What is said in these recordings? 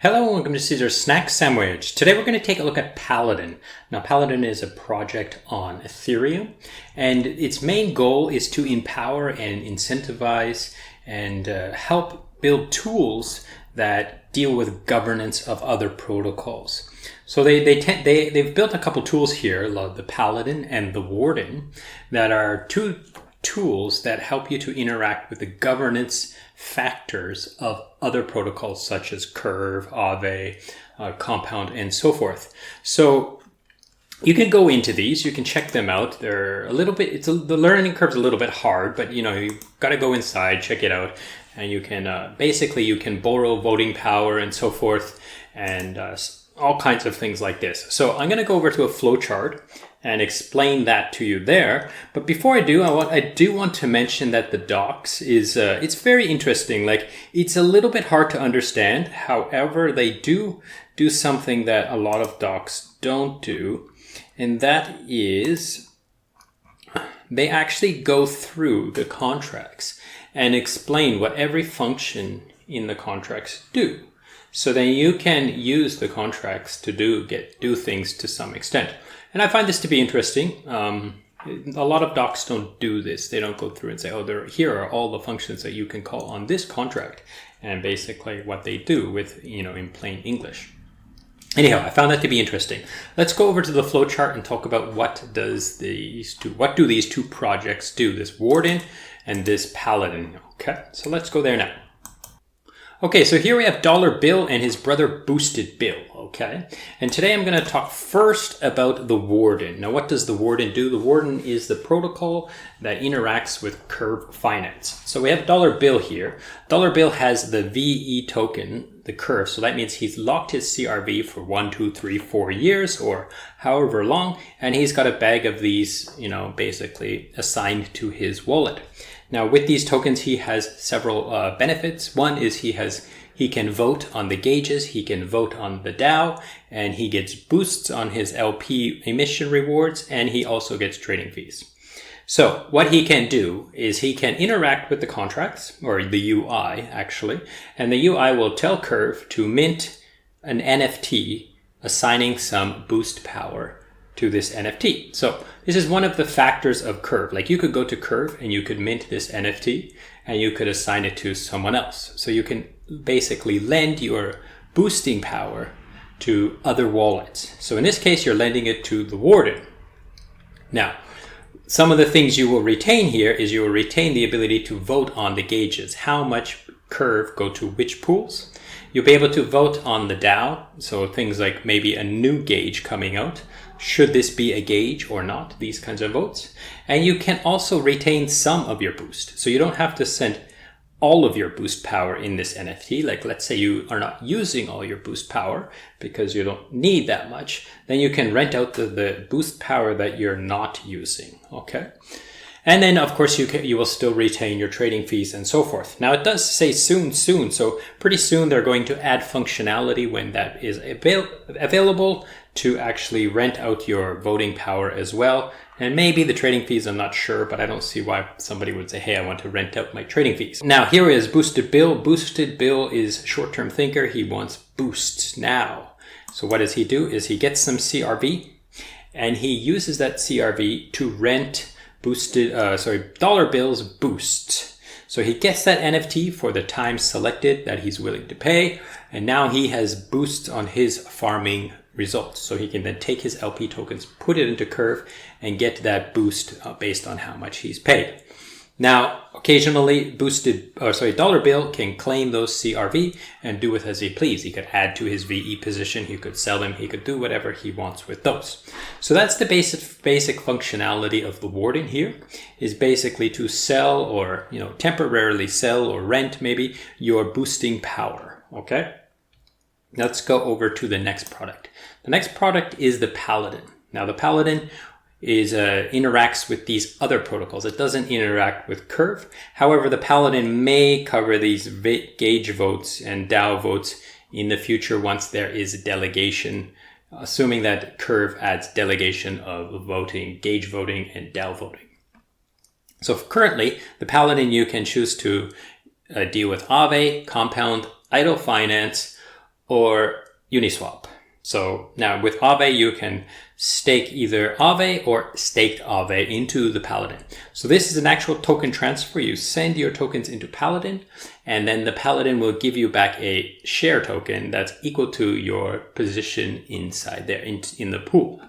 Hello and welcome to CEAZOR Snack Sandwich. Today we're going to take a look at Paladin. Now Paladin is a project on Ethereum and its main goal is to empower and incentivize and help build tools that deal with governance of other protocols. So they've built a couple tools here, the Paladin and the Warden, that are two tools that help you to interact with the governance factors of other protocols such as Curve, AAVE, Compound, and so forth. So you can go into these, you can check them out. They're a little bit, the learning curve's a little bit hard, but you've got to go inside, check it out, and you can basically you can borrow voting power and so forth, and all kinds of things like this. So I'm going to go over to a flowchart and explain that to you there. But before I do, I do want to mention that the docs is it's very interesting. Like, it's a little bit hard to understand. However, they do something that a lot of docs don't do, and that is they actually go through the contracts and explain what every function in the contracts do. So then you can use the contracts to do things to some extent. And I find this to be interesting. A lot of docs don't do this. They don't go through and say, oh, here are all the functions that you can call on this contract, and basically what they do with, in plain English. Anyhow, I found that to be interesting. Let's go over to the flowchart and talk about what do these two projects do, this Warden and this Paladin. Okay, so let's go there now. Okay, so here we have Dollar Bill and his brother Boosted Bill, okay? And today I'm going to talk first about the Warden. Now, what does the Warden do? The Warden is the protocol that interacts with Curve Finance. So we have Dollar Bill here. Dollar Bill has the VE token, the Curve, so that means he's locked his CRV for 1, 2, 3, 4 years or however long, and he's got a bag of these, basically assigned to his wallet. Now, with these tokens, he has several benefits. One is he can vote on the gauges, he can vote on the DAO, and he gets boosts on his LP emission rewards, and he also gets trading fees. So what he can do is he can interact with the contracts, or the UI actually, and the UI will tell Curve to mint an NFT assigning some boost power to this NFT. So this is one of the factors of Curve. Like, you could go to Curve and you could mint this NFT and you could assign it to someone else. So you can basically lend your boosting power to other wallets. So in this case, you're lending it to the Warden. Now, some of the things you will retain here is you will retain the ability to vote on the gauges, how much Curve go to which pools. You'll be able to vote on the DAO, so things like maybe a new gauge coming out. Should this be a gauge or not? These kinds of votes. And you can also retain some of your boost. So you don't have to send all of your boost power in this NFT. Like, let's say you are not using all your boost power because you don't need that much. Then you can rent out the boost power that you're not using. Okay. And then, of course, you will still retain your trading fees and so forth. Now, it does say soon. So pretty soon they're going to add functionality when that is available to actually rent out your voting power as well. And maybe the trading fees, I'm not sure, but I don't see why somebody would say, hey, I want to rent out my trading fees. Now, here is Boosted Bill. Boosted Bill is short-term thinker. He wants boosts now. So what does he do is he gets some CRV and he uses that CRV to rent Dollar Bill's boosts. So he gets that NFT for the time selected that he's willing to pay, and now he has boosts on his farming results. So he can then take his LP tokens, put it into Curve, and get that boost based on how much he's paid. Now, occasionally, Dollar Bill can claim those CRV and do with as he please. He could add to his VE position, he could sell them, he could do whatever he wants with those. So that's the basic functionality of the Warden here, is basically to sell or, temporarily sell or rent maybe your boosting power. Okay? Let's go over to the next product. The next product is the Paladin. Now, the Paladin interacts with these other protocols. It doesn't interact with Curve. However, the Paladin may cover these gauge votes and DAO votes in the future once there is delegation, assuming that Curve adds delegation of voting, gauge voting, and DAO voting. So currently, the Paladin, you can choose to deal with AAVE, Compound, Idle Finance, or Uniswap. So now with AAVE, you can stake either AAVE or staked AAVE into the Paladin. So this is an actual token transfer. You send your tokens into Paladin, and then the Paladin will give you back a share token that's equal to your position inside there in the pool.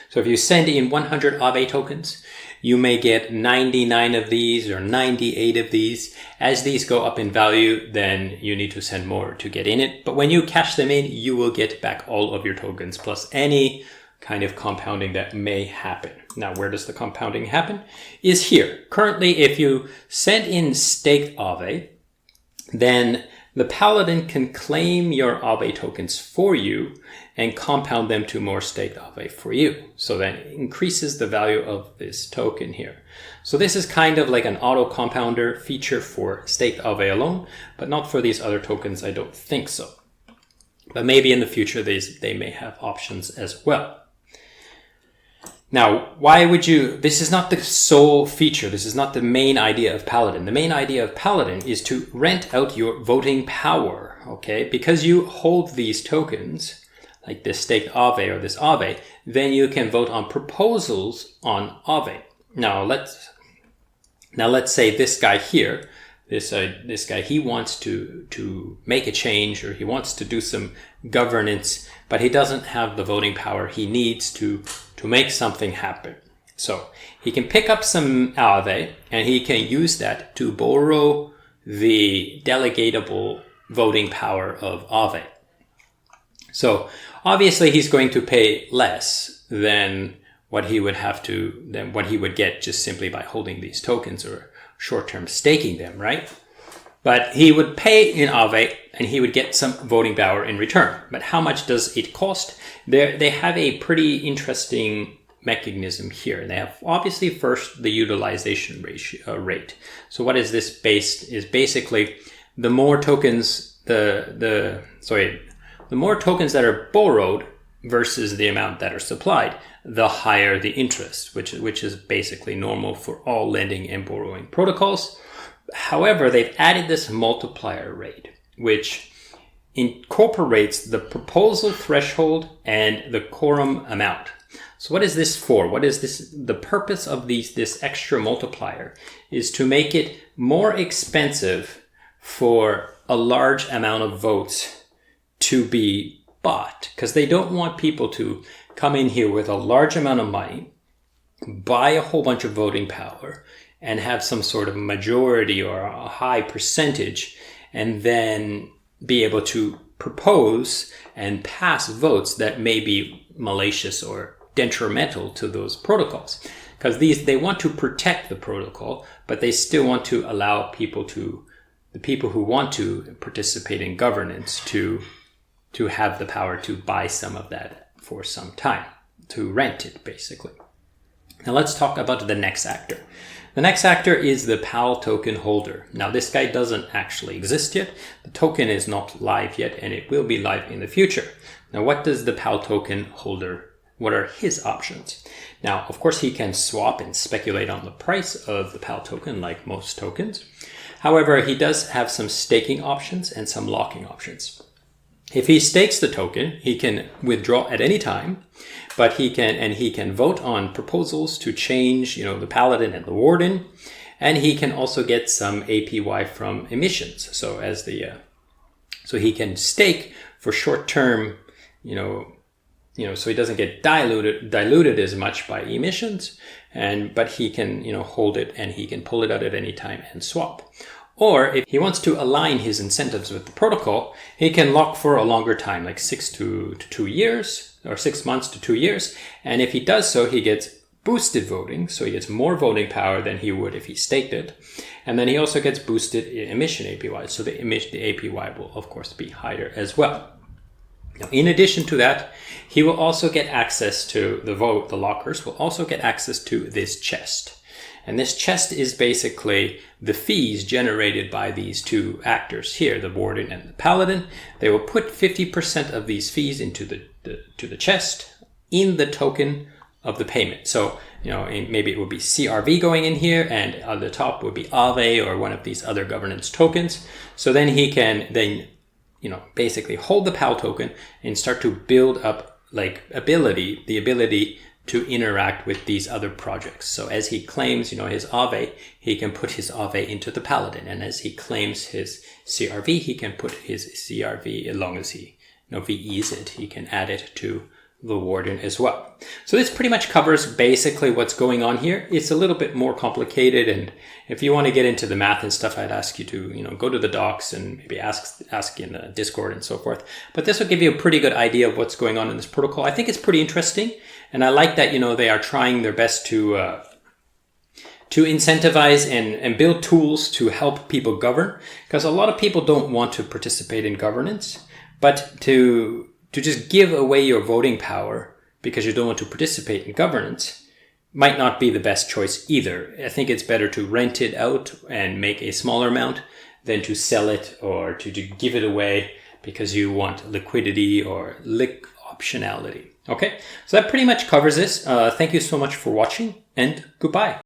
So if you send in 100 AAVE tokens, you may get 99 of these or 98 of these. As these go up in value, then you need to send more to get in it. But when you cash them in, you will get back all of your tokens plus any kind of compounding that may happen. Now, where does the compounding happen? Is here. Currently, if you send in staked AAVE, then the Paladin can claim your AAVE tokens for you and compound them to more staked AAVE for you. So that increases the value of this token here. So this is kind of like an auto compounder feature for staked AAVE alone, but not for these other tokens. I don't think so. But maybe in the future, they may have options as well. Now, why would you, this is not the sole feature, this is not the main idea of Paladin. The main idea of Paladin is to rent out your voting power, okay? Because you hold these tokens, like this staked AAVE or this AAVE, then you can vote on proposals on AAVE. Now let's say this guy here, this guy, he wants to make a change, or he wants to do some governance, but he doesn't have the voting power he needs to make something happen. So he can pick up some AAVE and he can use that to borrow the delegatable voting power of AAVE. So obviously he's going to pay less than what he would get just simply by holding these tokens or short-term staking them, right? But he would pay in AAVE and he would get some voting power in return. But how much does it cost? They have a pretty interesting mechanism here. And they have obviously first the utilization rate. So what is this based? Is basically the more tokens the more tokens that are borrowed versus the amount that are supplied, the higher the interest, which is basically normal for all lending and borrowing protocols. However, they've added this multiplier rate, which incorporates the proposal threshold and the quorum amount. So what is this for? What is this? The purpose of this extra multiplier is to make it more expensive for a large amount of votes to be bought, because they don't want people to come in here with a large amount of money, buy a whole bunch of voting power, and have some sort of majority or a high percentage, and then be able to propose and pass votes that may be malicious or detrimental to those protocols. Because they want to protect the protocol, but they still want to allow the people who want to participate in governance to have the power to buy some of that for some time, to rent it basically. Now let's talk about the next actor. The next actor is the PAL token holder. Now this guy doesn't actually exist yet. The token is not live yet, and it will be live in the future. Now what does the PAL token holder, what are his options? Now, of course, he can swap and speculate on the price of the PAL token like most tokens. However, he does have some staking options and some locking options. If he stakes the token, he can withdraw at any time, but he can vote on proposals to change, the Paladin and the Warden, and he can also get some APY from emissions. So so he can stake for short term, so he doesn't get diluted as much by emissions, but he can, hold it and he can pull it out at any time and swap. Or if he wants to align his incentives with the protocol, he can lock for a longer time, like 6 to 2 years, or 6 months to 2 years. And if he does so, he gets boosted voting. So he gets more voting power than he would if he staked it. And then he also gets boosted emission APY. So the APY will, of course, be higher as well. Now, in addition to that, he will also get access to the lockers will also get access to this chest. And this chest is basically the fees generated by these two actors here, the Warden and the Paladin. They will put 50% of these fees into the chest in the token of the payment. So, maybe it would be CRV going in here, and on the top would be AAVE or one of these other governance tokens. So then he can basically hold the PAL token and start to build up like the ability to interact with these other projects. So as he claims, his AAVE, he can put his AAVE into the Paladin. And as he claims his CRV, he can put his CRV, as long as he, VEs it, he can add it to the Warden as well. So this pretty much covers basically what's going on here. It's a little bit more complicated, and if you want to get into the math and stuff, I'd ask you to, go to the docs and maybe ask in the Discord and so forth. But this will give you a pretty good idea of what's going on in this protocol. I think it's pretty interesting, and I like that, they are trying their best to incentivize and build tools to help people govern, because a lot of people don't want to participate in governance, but to just give away your voting power because you don't want to participate in governance might not be the best choice either. I think it's better to rent it out and make a smaller amount than to sell it or to give it away because you want liquidity or optionality. Okay, so that pretty much covers this. Thank you so much for watching, and goodbye.